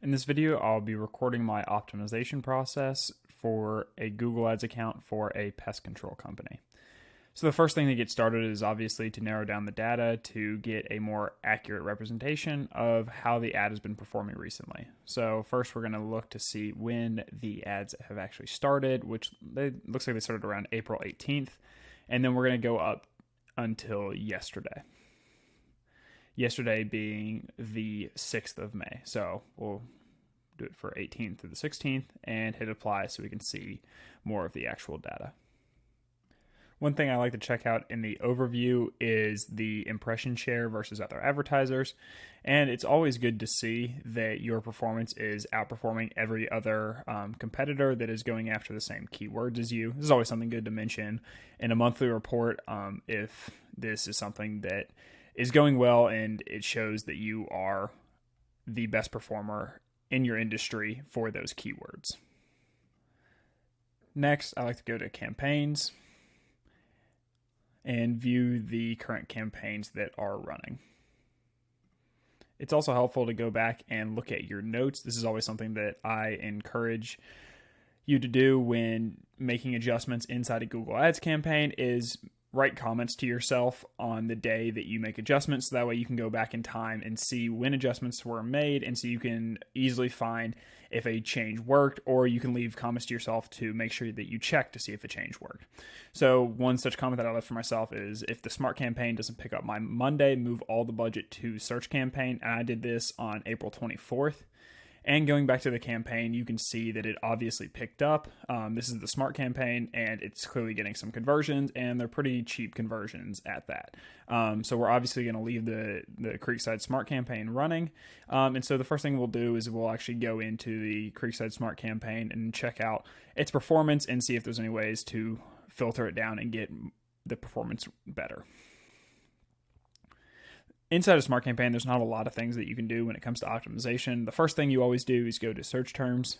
In this video, I'll be recording my optimization process for a Google Ads account for a pest control company. So the first thing to get started is obviously to narrow down the data to get a more accurate representation of how the ad has been performing recently. So first we're going to look to see when the ads have actually started, which looks like they started around April 18th. And then we're going to go up until yesterday. Yesterday being the 6th of May. So we'll do it for 18th through the 16th and hit apply so we can see more of the actual data. One thing I like to check out in the overview is the impression share versus other advertisers. And it's always good to see that your performance is outperforming every other competitor that is going after the same keywords as you. This is always something good to mention in a monthly report if this is something that is going well and it shows that you are the best performer in your industry for those keywords. Next, I like to go to campaigns and view the current campaigns that are running. It's also helpful to go back and look at your notes. This is always something that I encourage you to do when making adjustments inside a Google Ads campaign is write comments to yourself on the day that you make adjustments. So that way you can go back in time and see when adjustments were made, and so you can easily find if a change worked, or you can leave comments to yourself to make sure that you check to see if a change worked. So one such comment that I left for myself is, if the smart campaign doesn't pick up my Monday, move all the budget to search campaign. And I did this on April 24th. And going back to the campaign, you can see that it obviously picked up. This is the smart campaign, and it's clearly getting some conversions, and they're pretty cheap conversions at that. So we're obviously going to leave the Creekside Smart campaign running. And so the first thing we'll do is we'll actually go into the Creekside Smart campaign and check out its performance and see if there's any ways to filter it down and get the performance better. Inside a smart campaign, there's not a lot of things that you can do when it comes to optimization. The first thing you always do is go to search terms,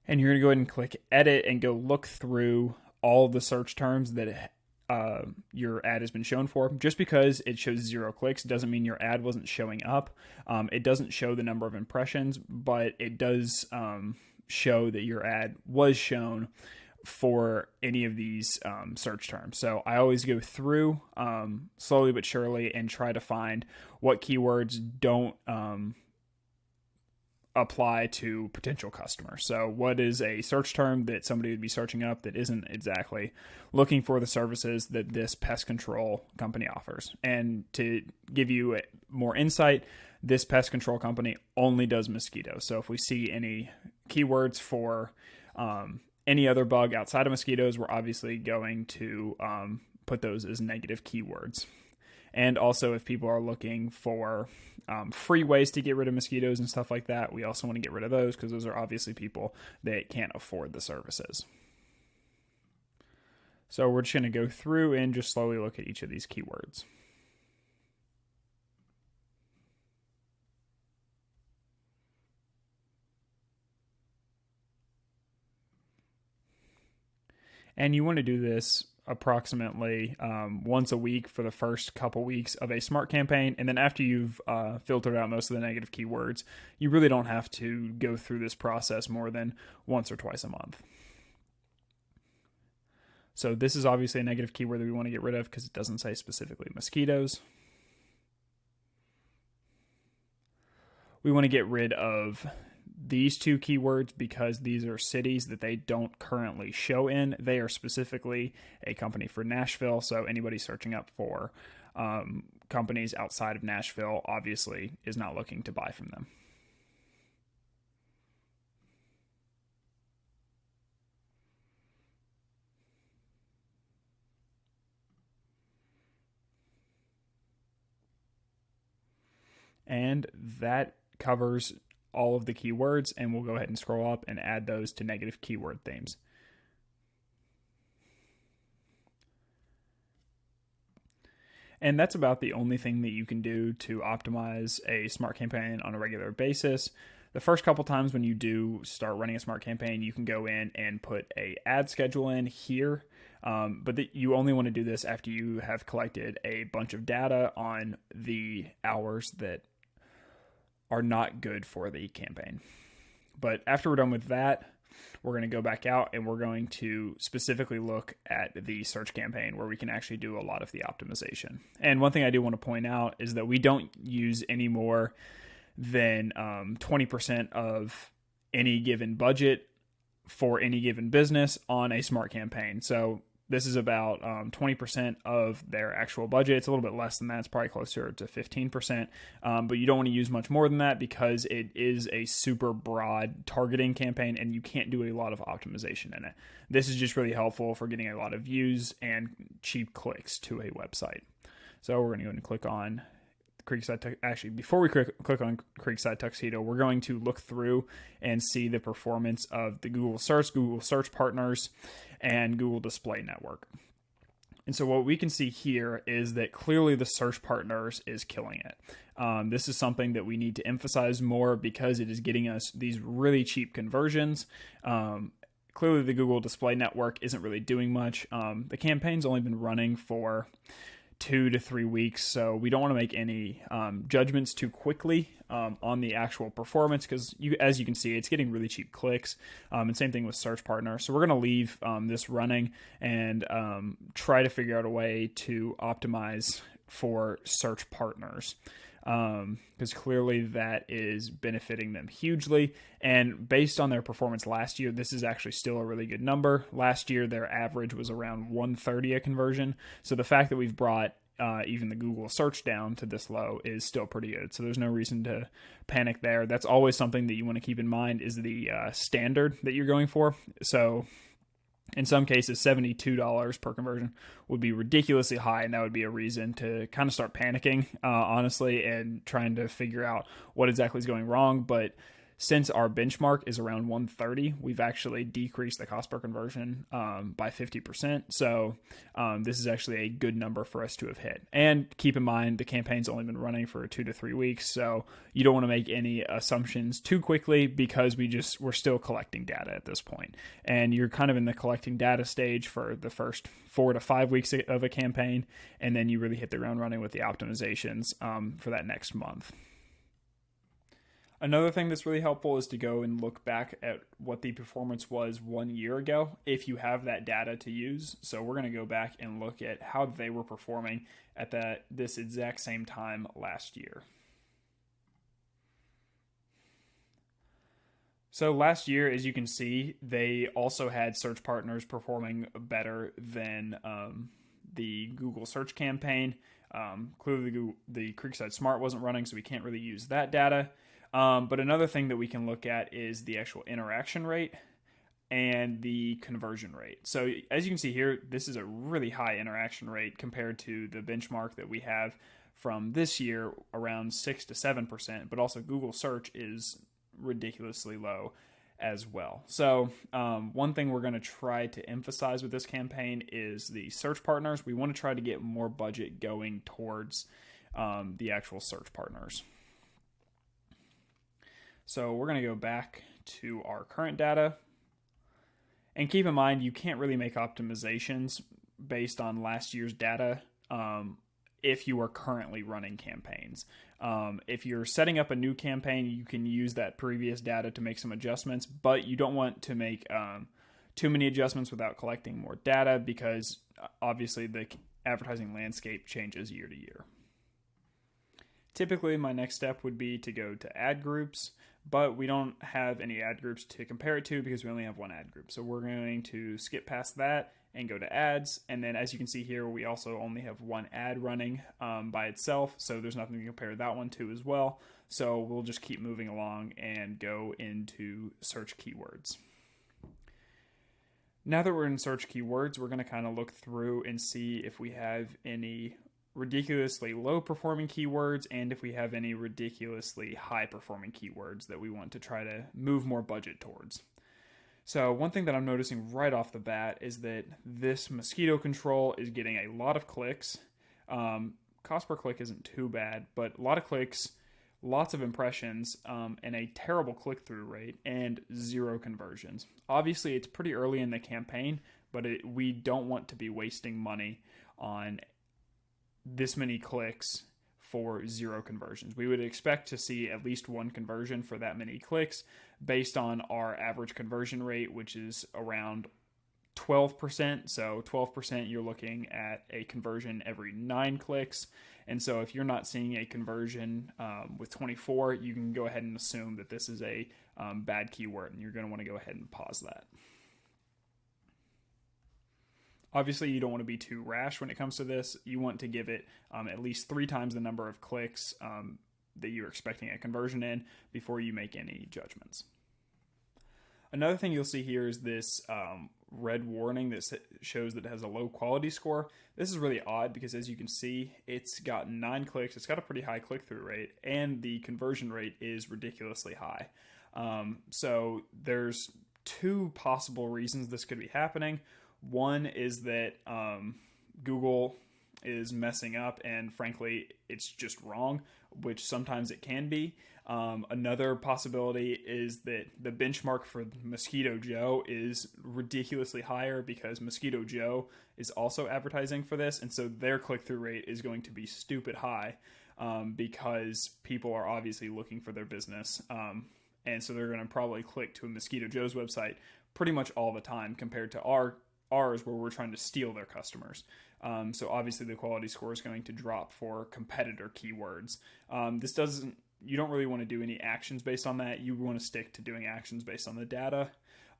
and you're going to go ahead and click edit and go look through all the search terms that your ad has been shown for. Just because it shows 0 clicks doesn't mean your ad wasn't showing up. It doesn't show the number of impressions, but it does show that your ad was shown for any of these search terms. So I always go through slowly but surely and try to find what keywords don't apply to potential customers. So what is a search term that somebody would be searching up that isn't exactly looking for the services that this pest control company offers? And to give you more insight, this pest control company only does mosquitoes. So if we see any keywords for any other bug outside of mosquitoes, we're obviously going to put those as negative keywords. And also, if people are looking for free ways to get rid of mosquitoes and stuff like that, we also want to get rid of those, because those are obviously people that can't afford the services. So we're just going to go through and just slowly look at each of these keywords. And you want to do this approximately once a week for the first couple weeks of a smart campaign. And then after you've filtered out most of the negative keywords, you really don't have to go through this process more than once or twice a month. So this is obviously a negative keyword that we want to get rid of because it doesn't say specifically mosquitoes. We want to get rid of these 2 keywords because these are cities that they don't currently show in. They are specifically a company for Nashville, so anybody searching up for companies outside of Nashville obviously is not looking to buy from them. And that covers all of the keywords, and we'll go ahead and scroll up and add those to negative keyword themes. And that's about the only thing that you can do to optimize a smart campaign on a regular basis. The first couple times when you do start running a smart campaign, you can go in and put a ad schedule in here. But you only want to do this after you have collected a bunch of data on the hours that are not good for the campaign. But after we're done with that, we're going to go back out and we're going to specifically look at the search campaign where we can actually do a lot of the optimization. And one thing I do want to point out is that we don't use any more than 20% of any given budget for any given business on a smart campaign. So this is about 20% of their actual budget. It's a little bit less than that. It's probably closer to 15%. But you don't want to use much more than that because it is a super broad targeting campaign and you can't do a lot of optimization in it. This is just really helpful for getting a lot of views and cheap clicks to a website. So we're going to go and click on Creekside. Actually, before we click on Creekside Tuxedo, we're going to look through and see the performance of the Google Search Partners, and Google Display Network. And so what we can see here is that clearly the Search Partners is killing it. This is something that we need to emphasize more because it is getting us these really cheap conversions. Clearly the Google Display Network isn't really doing much. The campaign's only been running for 2 to 3 weeks, so we don't want to make any judgments too quickly on the actual performance because as you can see, it's getting really cheap clicks, and same thing with Search Partner. So we're going to leave this running and try to figure out a way to optimize for Search Partners, because clearly that is benefiting them hugely. And based on their performance last year, this is actually still a really good number. Last year, their average was around 130 a conversion. So the fact that we've brought even the Google search down to this low is still pretty good. So there's no reason to panic there. That's always something that you want to keep in mind is the standard that you're going for. So in some cases, $72 per conversion would be ridiculously high, and that would be a reason to kind of start panicking, honestly, and trying to figure out what exactly is going wrong. But since our benchmark is around 130, we've actually decreased the cost per conversion by 50%. So this is actually a good number for us to have hit. And keep in mind, the campaign's only been running for 2 to 3 weeks. So you don't want to make any assumptions too quickly because we're still collecting data at this point. And you're kind of in the collecting data stage for the first 4 to 5 weeks of a campaign. And then you really hit the ground running with the optimizations for that next month. Another thing that's really helpful is to go and look back at what the performance was 1 year ago if you have that data to use. So we're going to go back and look at how they were performing at this exact same time last year. So last year, as you can see, they also had Search Partners performing better than the Google search campaign. Clearly the Creekside Smart wasn't running, so we can't really use that data. But another thing that we can look at is the actual interaction rate and the conversion rate. So as you can see here, this is a really high interaction rate compared to the benchmark that we have from this year, around 6 to 7%, but also Google search is ridiculously low as well. So one thing we're going to try to emphasize with this campaign is the Search Partners. We want to try to get more budget going towards the actual Search Partners. So we're going to go back to our current data. And keep in mind, you can't really make optimizations based on last year's data if you are currently running campaigns. If you're setting up a new campaign, you can use that previous data to make some adjustments, but you don't want to make too many adjustments without collecting more data because obviously the advertising landscape changes year to year. Typically, my next step would be to go to ad groups, but we don't have any ad groups to compare it to because we only have one ad group. So we're going to skip past that and go to ads. And then as you can see here, we also only have one ad running by itself. So there's nothing to compare that one to as well. So we'll just keep moving along and go into search keywords. Now that we're in search keywords, we're going to kind of look through and see if we have any ridiculously low performing keywords and if we have any ridiculously high performing keywords that we want to try to move more budget towards. So one thing that I'm noticing right off the bat is that this mosquito control is getting a lot of clicks. Cost per click isn't too bad, but a lot of clicks, lots of impressions, and a terrible click-through rate and 0 conversions. Obviously, it's pretty early in the campaign, but we don't want to be wasting money on this many clicks for 0 conversions. We would expect to see at least 1 conversion for that many clicks based on our average conversion rate, which is around 12%. So 12%, you're looking at a conversion every 9 clicks. And so if you're not seeing a conversion with 24, you can go ahead and assume that this is a bad keyword, and you're going to want to go ahead and pause that. Obviously, you don't want to be too rash when it comes to this. You want to give it at least 3 times the number of clicks that you're expecting a conversion in before you make any judgments. Another thing you'll see here is this red warning that shows that it has a low quality score. This is really odd because, as you can see, it's got 9 clicks. It's got a pretty high click-through rate, and the conversion rate is ridiculously high. So there's 2 possible reasons this could be happening. One is that Google is messing up, and frankly, it's just wrong, which sometimes it can be. Another possibility is that the benchmark for Mosquito Joe is ridiculously higher because Mosquito Joe is also advertising for this, and so their click-through rate is going to be stupid high because people are obviously looking for their business, and so they're going to probably click to a Mosquito Joe's website pretty much all the time compared to ours, where we're trying to steal their customers. So obviously the quality score is going to drop for competitor keywords. You don't really want to do any actions based on that. You want to stick to doing actions based on the data.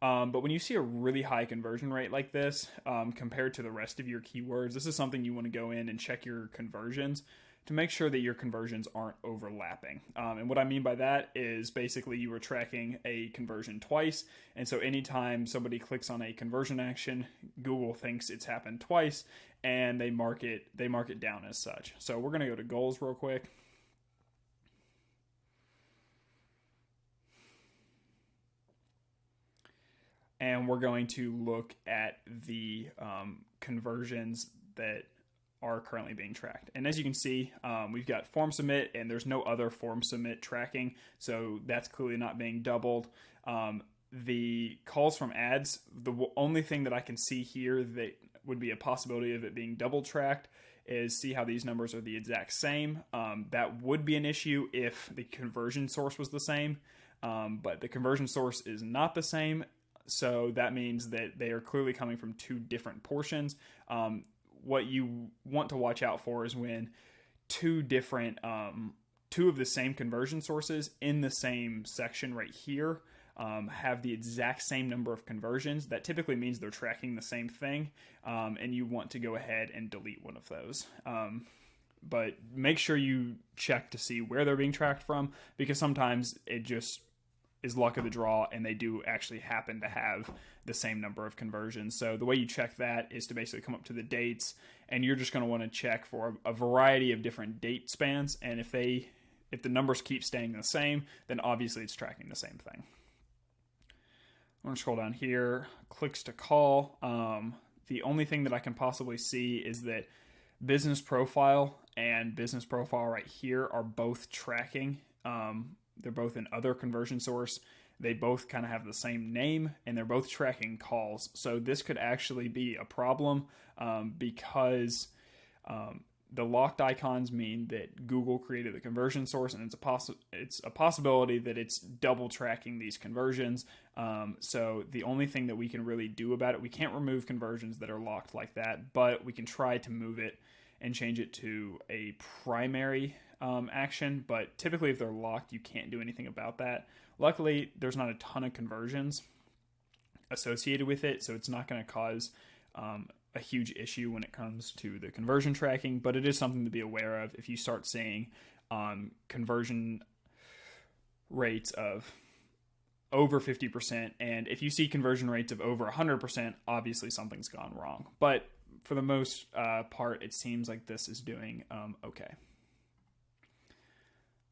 But when you see a really high conversion rate like this, compared to the rest of your keywords, this is something you want to go in and check your conversions to make sure that your conversions aren't overlapping. And what I mean by that is basically you were tracking a conversion twice, and so anytime somebody clicks on a conversion action, Google thinks it's happened twice, and they mark it down as such. So we're going to go to goals real quick. And we're going to look at the conversions that are currently being tracked. And as you can see, we've got form submit, and there's no other form submit tracking, so that's clearly not being doubled. The calls from ads, the only thing that I can see here that would be a possibility of it being double tracked is see how these numbers are the exact same. That would be an issue if the conversion source was the same, but the conversion source is not the same, so that means that they are clearly coming from 2 different portions. What you want to watch out for is when 2 of the same conversion sources in the same section right here have the exact same number of conversions. That typically means they're tracking the same thing, and you want to go ahead and delete one of those. But make sure you check to see where they're being tracked from, because sometimes it just is luck of the draw, and they do actually happen to have the same number of conversions. So the way you check that is to basically come up to the dates, and you're just going to want to check for a variety of different date spans. And if the numbers keep staying the same, then obviously it's tracking the same thing. I'm going to scroll down here, clicks to call. The only thing that I can possibly see is that business profile and business profile right here are both tracking. They're both in other conversion source. They both kind of have the same name, and they're both tracking calls. So this could actually be a problem because the locked icons mean that Google created the conversion source, and it's a possibility that it's double tracking these conversions. So the only thing that we can really do about it, we can't remove conversions that are locked like that, but we can try to move it and change it to a primary action. But typically if they're locked, you can't do anything about that. Luckily, there's not a ton of conversions associated with it, so it's not going to cause a huge issue when it comes to the conversion tracking, but it is something to be aware of if you start seeing conversion rates of over 50%, and if you see conversion rates of over 100%, obviously something's gone wrong. But for the most part, it seems like this is doing okay.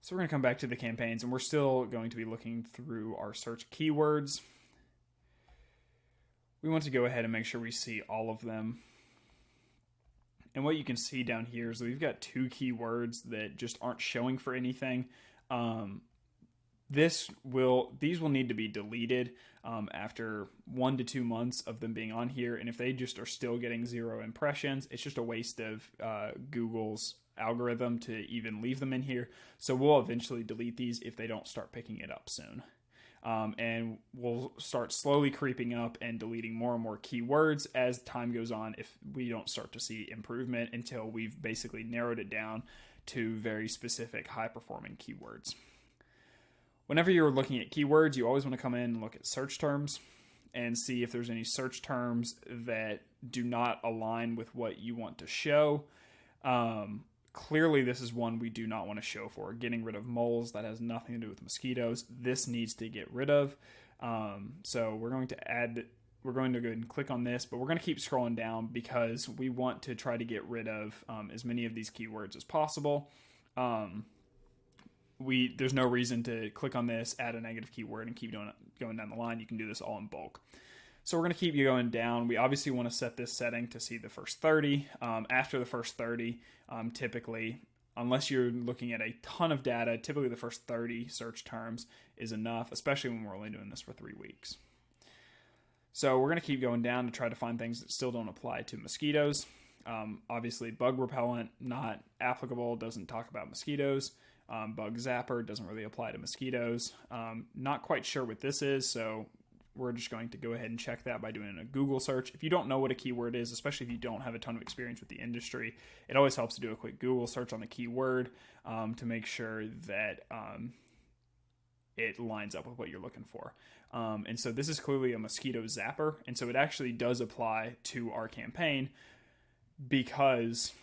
So we're going to come back to the campaigns, and we're still going to be looking through our search keywords. We want to go ahead and make sure we see all of them. And what you can see down here is that we've got 2 keywords that just aren't showing for anything. These will need to be deleted after 1 to 2 months of them being on here. And if they just are still getting 0 impressions, it's just a waste of Google's algorithm to even leave them in here. So we'll eventually delete these if they don't start picking it up soon. And we'll start slowly creeping up and deleting more and more keywords as time goes on if we don't start to see improvement until we've basically narrowed it down to very specific high-performing keywords. Whenever you're looking at keywords, you always want to come in and look at search terms and see if there's any search terms that do not align with what you want to show. Clearly, this is one we do not want to show for. Getting rid of moles, that has nothing to do with mosquitoes. This needs to get rid of. So we're going to go ahead and click on this, but we're going to keep scrolling down because we want to try to get rid of as many of these keywords as possible. There's no reason to click on this, add a negative keyword, and keep going down the line. You can do this all in bulk. So we're going to keep going down. We obviously want to set this setting to see the first 30. After the first 30, typically, unless you're looking at a ton of data, typically the first 30 search terms is enough, especially when we're only doing this for 3 weeks. So we're going to keep going down to try to find things that still don't apply to mosquitoes. Obviously, bug repellent, not applicable, doesn't talk about mosquitoes. Bug zapper doesn't really apply to mosquitoes. Not quite sure what this is, so we're just going to go ahead and check that by doing a Google search. If you don't know what a keyword is, especially if you don't have a ton of experience with the industry, it always helps to do a quick Google search on the keyword to make sure that it lines up with what you're looking for. And so this is clearly a mosquito zapper, and so it actually does apply to our campaign because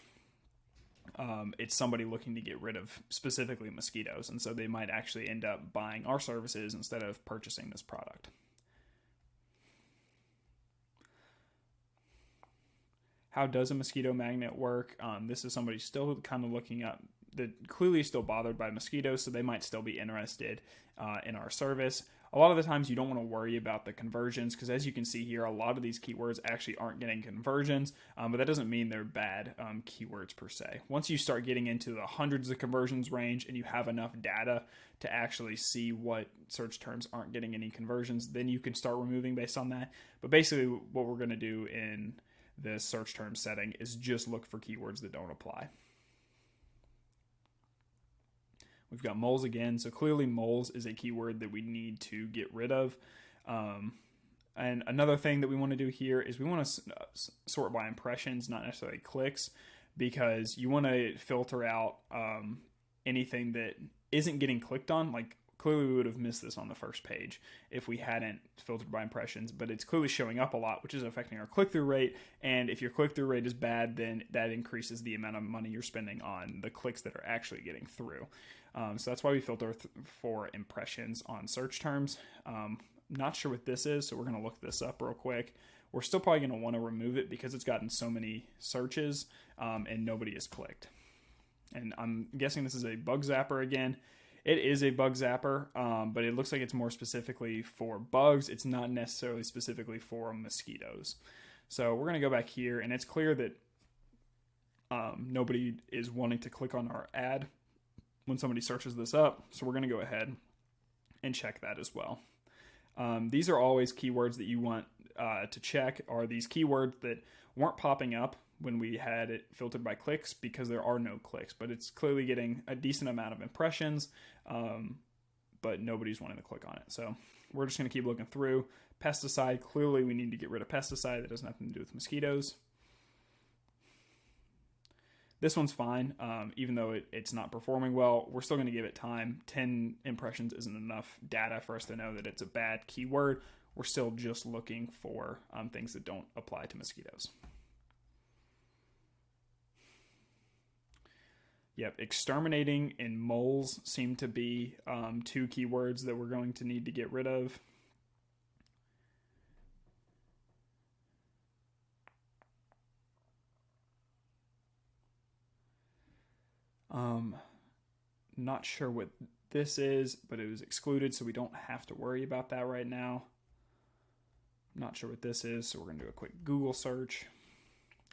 it's somebody looking to get rid of specifically mosquitoes, and so they might actually end up buying our services instead of purchasing this product. How does a mosquito magnet work? This is somebody still kind of looking up that clearly is still bothered by mosquitoes, so they might still be interested in our service. A lot of the times you don't want to worry about the conversions because as you can see here, a lot of these keywords actually aren't getting conversions, but that doesn't mean they're bad keywords per se. Once you start getting into the hundreds of conversions range and you have enough data to actually see what search terms aren't getting any conversions, then you can start removing based on that. But basically what we're going to do in the search term setting is just look for keywords that don't apply. We've got moles again, so clearly moles is a keyword that we need to get rid of. And another thing that we want to do here is we want to sort by impressions, not necessarily clicks, because you want to filter out anything that isn't getting clicked on. Like clearly we would have missed this on the first page if we hadn't filtered by impressions, but it's clearly showing up a lot, which is affecting our click-through rate. And if your click-through rate is bad, then that increases the amount of money you're spending on the clicks that are actually getting through. So that's why we filter for impressions on search terms. Not sure what this is, so we're going to look this up real quick. We're still probably going to want to remove it because it's gotten so many searches and nobody has clicked. And I'm guessing this is a bug zapper again. It is a bug zapper, but it looks like it's more specifically for bugs. It's not necessarily specifically for mosquitoes. So we're going to go back here, and it's clear that nobody is wanting to click on our ad when somebody searches this up. So we're going to go ahead and check that as well. These are always keywords that you want to check, are these keywords that weren't popping up when we had it filtered by clicks because there are no clicks, but it's clearly getting a decent amount of impressions, but nobody's wanting to click on it. So we're just going to keep looking through. Pesticide, clearly we need to get rid of pesticide. That has nothing to do with mosquitoes. This one's fine, even though it's not performing well. We're still going to give it time. 10 impressions isn't enough data for us to know that it's a bad keyword. We're still just looking for things that don't apply to mosquitoes. Yep, exterminating and moles seem to be two keywords that we're going to need to get rid of. Not sure what this is, but it was excluded, so we don't have to worry about that right now. Not sure what this is, so we're going to do a quick Google search,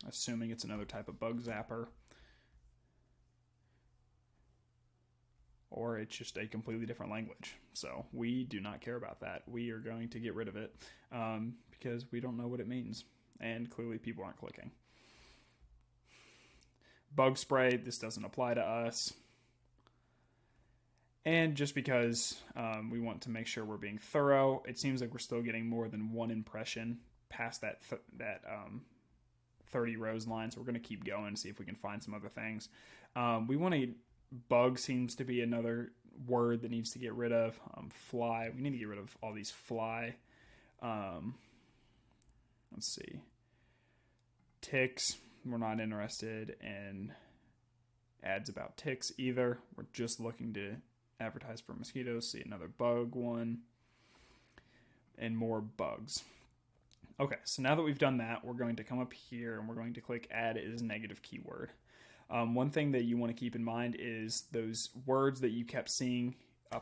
assuming it's another type of bug zapper. Or it's just a completely different language. So we do not care about that. We are going to get rid of it because we don't know what it means. And clearly people aren't clicking. bug spray, this doesn't apply to us. And just because we want to make sure we're being thorough, it seems like we're still getting more than one impression past that 30 rows line. So we're going to keep going and see if we can find some other things. We want to, bug seems to be another word that needs to get rid of. Fly, we need to get rid of all these fly. Let's see. Ticks, we're not interested in ads about ticks either. We're just looking to advertise for mosquitoes. See another bug one and more bugs. Okay, so now that we've done that, we're going to come up here and we're going to click add as negative keyword. One thing that you want to keep in mind is those words that you kept seeing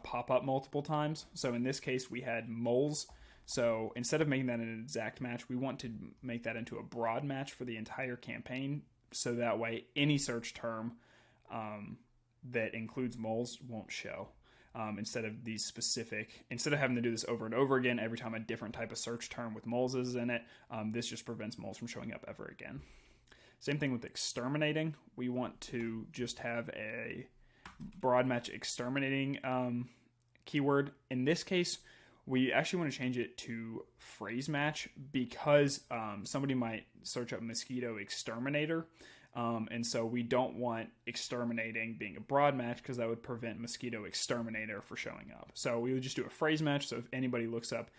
pop up multiple times. So in this case, we had moles. So instead of making that an exact match, we want to make that into a broad match for the entire campaign. So that way, any search term that includes moles won't show. Instead of having to do this over and over again every time a different type of search term with moles is in it, this just prevents moles from showing up ever again. Same thing with exterminating. We want to just have a broad match exterminating keyword. In this case, we actually want to change it to phrase match because somebody might search up mosquito exterminator. And so we don't want exterminating being a broad match because that would prevent mosquito exterminator for showing up. So we would just do a phrase match. So if anybody looks up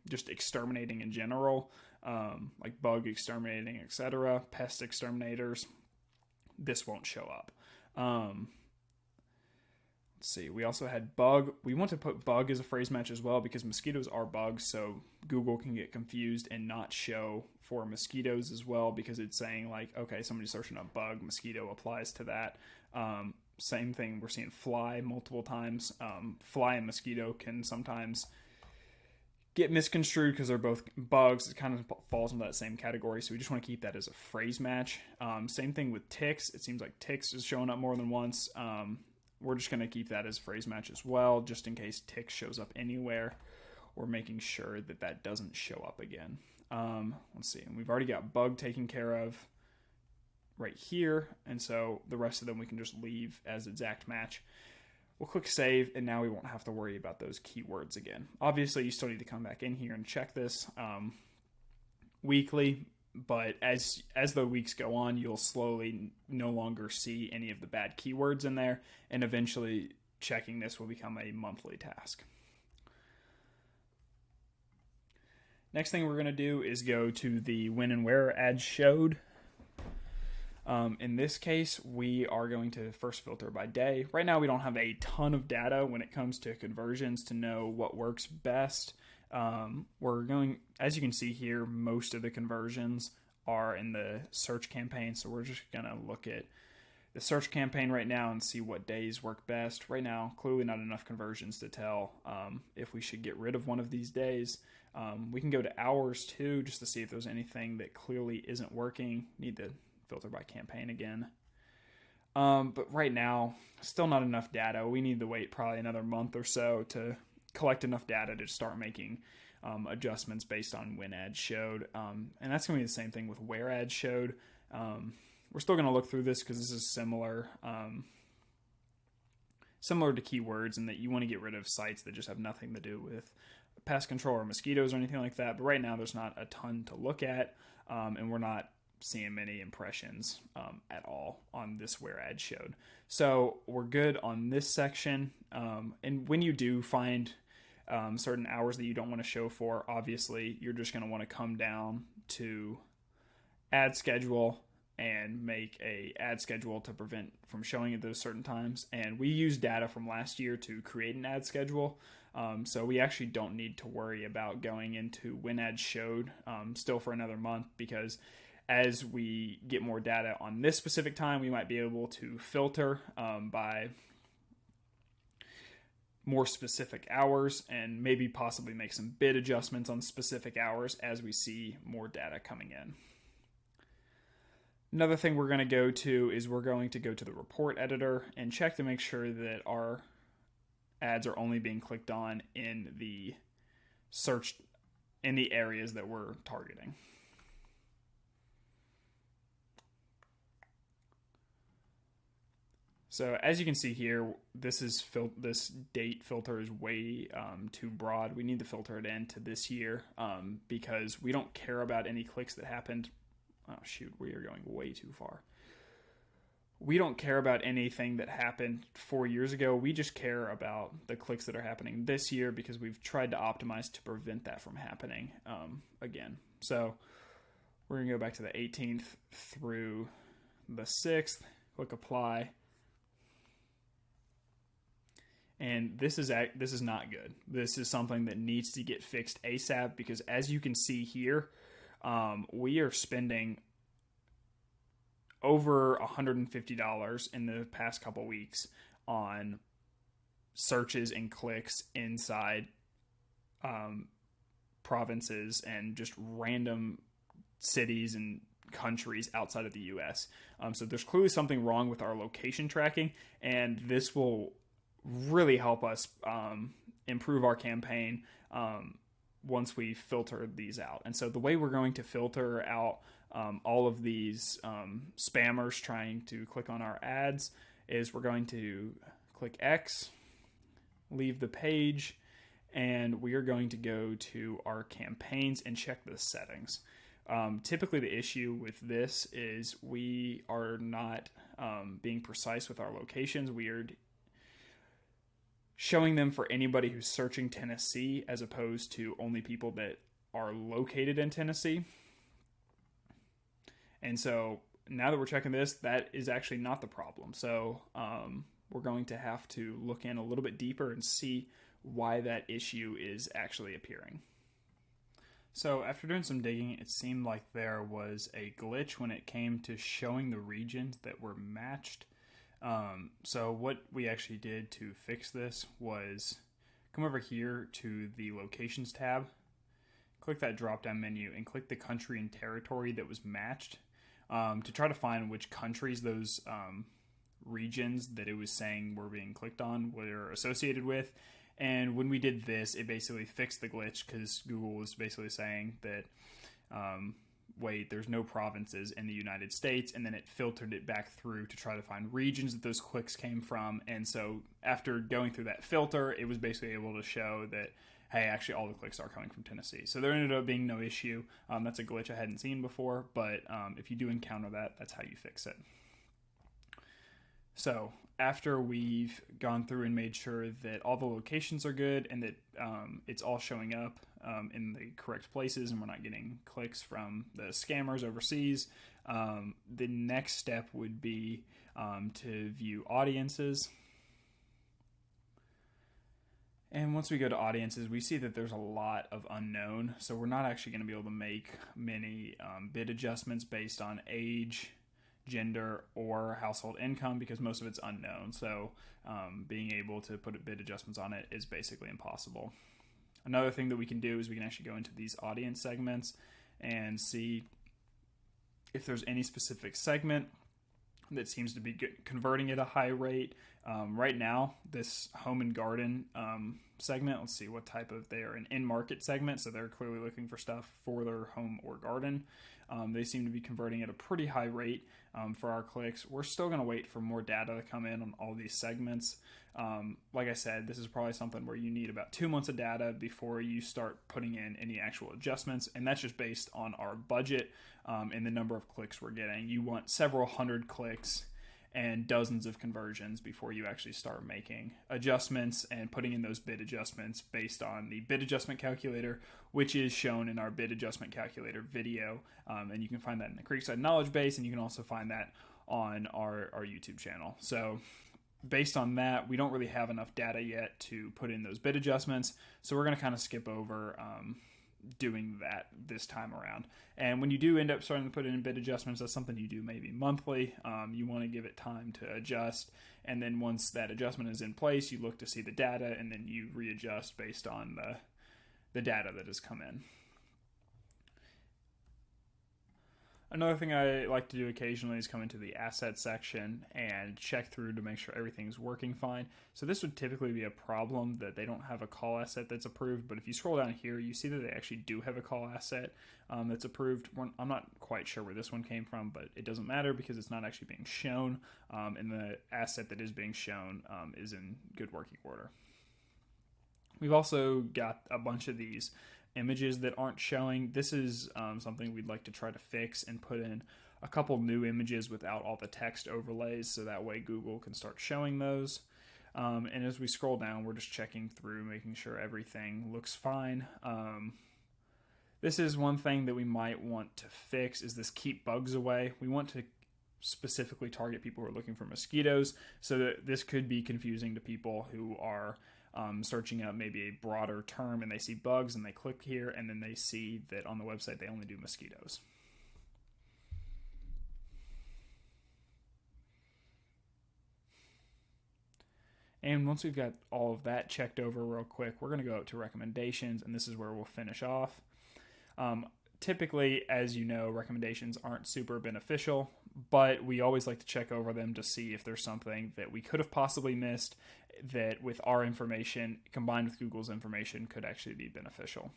just exterminating in general, like bug exterminating, etc., pest exterminators, this won't show up. Let's see, we also had bug. We want to put bug as a phrase match as well because mosquitoes are bugs, so Google can get confused and not show for mosquitoes as well because it's saying like, okay, somebody's searching up bug, mosquito applies to that. Same thing, we're seeing fly multiple times. Fly and mosquito can sometimes get misconstrued because they're both bugs. It kind of falls into that same category, so we just want to keep that as a phrase match. Same thing with ticks. It seems like ticks is showing up more than once. We're just going to keep that as a phrase match as well, just in case ticks shows up anywhere. We're making sure that that doesn't show up again. Let's see, and we've already got bug taken care of right here, and so the rest of them we can just leave as exact match. We'll click save, and now we won't have to worry about those keywords again. Obviously, you still need to come back in here and check this weekly, but as the weeks go on, you'll slowly no longer see any of the bad keywords in there, and eventually checking this will become a monthly task. Next thing we're going to do is go to the when and where ads showed. In this case, we are going to first filter by day. Right now, we don't have a ton of data when it comes to conversions to know what works best. We're going, as you can see here, most of the conversions are in the search campaign. So we're just going to look at the search campaign right now and see what days work best. Right now, clearly not enough conversions to tell if we should get rid of one of these days. We can go to hours too, just to see if there's anything that clearly isn't working. Need to filter by campaign again. But right now, still not enough data. We need to wait probably another month or so to collect enough data to start making adjustments based on when ads showed. And that's going to be the same thing with where ads showed. We're still going to look through this because this is similar to keywords, and that you want to get rid of sites that just have nothing to do with pest control or mosquitoes or anything like that. But right now, there's not a ton to look at, and we're not seeing many impressions at all on this where ad showed. So we're good on this section. And when you do find certain hours that you don't want to show for, obviously you're just going to want to come down to ad schedule and make a ad schedule to prevent from showing at those certain times. And we use data from last year to create an ad schedule. So we actually don't need to worry about going into when ads showed still for another month, because as we get more data on this specific time, we might be able to filter by more specific hours and maybe possibly make some bid adjustments on specific hours as we see more data coming in. Another thing we're going to go to is we're going to go to the report editor and check to make sure that our ads are only being clicked on in the search in the areas that we're targeting. So as you can see here, this date filter is way too broad. We need to filter it into this year because we don't care about any clicks that happened. Oh shoot, we are going way too far. We don't care about anything that happened 4 years ago. We just care about the clicks that are happening this year because we've tried to optimize to prevent that from happening again. So we're going to go back to the 18th through the 6th, click apply. And this is not good. This is something that needs to get fixed ASAP because as you can see here, we are spending over $150 in the past couple weeks on searches and clicks inside provinces and just random cities and countries outside of the US. So there's clearly something wrong with our location tracking, and this will really help us improve our campaign once we filter these out. And so the way we're going to filter out all of these spammers trying to click on our ads is we're going to click X, leave the page, and we are going to go to our campaigns and check the settings. Typically the issue with this is we are not being precise with our locations. We are showing them for anybody who's searching Tennessee as opposed to only people that are located in Tennessee. And so now that we're checking this, that is actually not the problem. So we're going to have to look in a little bit deeper and see why that issue is actually appearing. So after doing some digging, it seemed like there was a glitch when it came to showing the regions that were matched. So what we actually did to fix this was come over here to the locations tab, click that drop down menu and click the country and territory that was matched to try to find which countries those regions that it was saying were being clicked on were associated with. And when we did this, it basically fixed the glitch because Google was basically saying that wait, there's no provinces in the United States, and then it filtered it back through to try to find regions that those clicks came from. And so after going through that filter, it was basically able to show that, hey, actually all the clicks are coming from Tennessee. So there ended up being no issue. That's a glitch I hadn't seen before, but if you do encounter that, that's how you fix it. So after we've gone through and made sure that all the locations are good and that it's all showing up in the correct places and we're not getting clicks from the scammers overseas, the next step would be to view audiences. And once we go to audiences, we see that there's a lot of unknown. So we're not actually going to be able to make many bid adjustments based on age, gender, or household income because most of it's unknown. So being able to put bid adjustments on it is basically impossible. Another thing that we can do is we can actually go into these audience segments and see if there's any specific segment that seems to be converting at a high rate. Right now, this home and garden segment, let's see what type of, they are an in-market segment, so they're clearly looking for stuff for their home or garden. They seem to be converting at a pretty high rate for our clicks. We're still going to wait for more data to come in on all these segments. Like I said, this is probably something where you need about 2 months of data before you start putting in any actual adjustments, and that's just based on our budget and the number of clicks we're getting. You want several hundred clicks and dozens of conversions before you actually start making adjustments and putting in those bid adjustments based on the bid adjustment calculator, which is shown in our bid adjustment calculator video. And you can find that in the Creekside Knowledge Base, and you can also find that on our YouTube channel. So based on that, we don't really have enough data yet to put in those bid adjustments. So we're going to kind of skip over doing that this time around. And when you do end up starting to put in bid adjustments, that's something you do maybe monthly. You want to give it time to adjust, and then once that adjustment is in place, you look to see the data, and then you readjust based on the data that has come in. Another thing I like to do occasionally is come into the asset section and check through to make sure everything's working fine. So this would typically be a problem that they don't have a call asset that's approved, but if you scroll down here, you see that they actually do have a call asset that's approved. I'm not quite sure where this one came from, but it doesn't matter because it's not actually being shown, and the asset that is being shown is in good working order. We've also got a bunch of these images that aren't showing. This is something we'd like to try to fix and put in a couple new images without all the text overlays, so that way Google can start showing those. And as we scroll down, we're just checking through, making sure everything looks fine. This is one thing that we might want to fix, is this keep bugs away. We want to specifically target people who are looking for mosquitoes, so that this could be confusing to people who are searching up maybe a broader term and they see bugs and they click here and then they see that on the website they only do mosquitoes. And once we've got all of that checked over real quick, we're going to go up to recommendations, and this is where we'll finish off. Typically, as you know, recommendations aren't super beneficial, but we always like to check over them to see if there's something that we could have possibly missed that with our information combined with Google's information could actually be beneficial.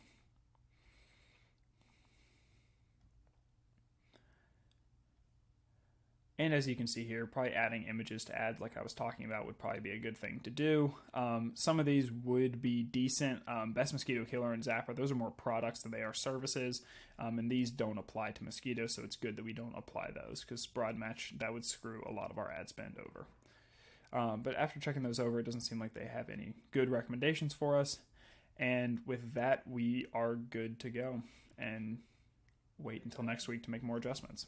And as you can see here, probably adding images to ads like I was talking about would probably be a good thing to do. Some of these would be decent. Best Mosquito Killer and Zapper, those are more products than they are services. And these don't apply to mosquitoes, so it's good that we don't apply those, because broad match, that would screw a lot of our ad spend over. But after checking those over, it doesn't seem like they have any good recommendations for us. And with that, we are good to go. And wait until next week to make more adjustments.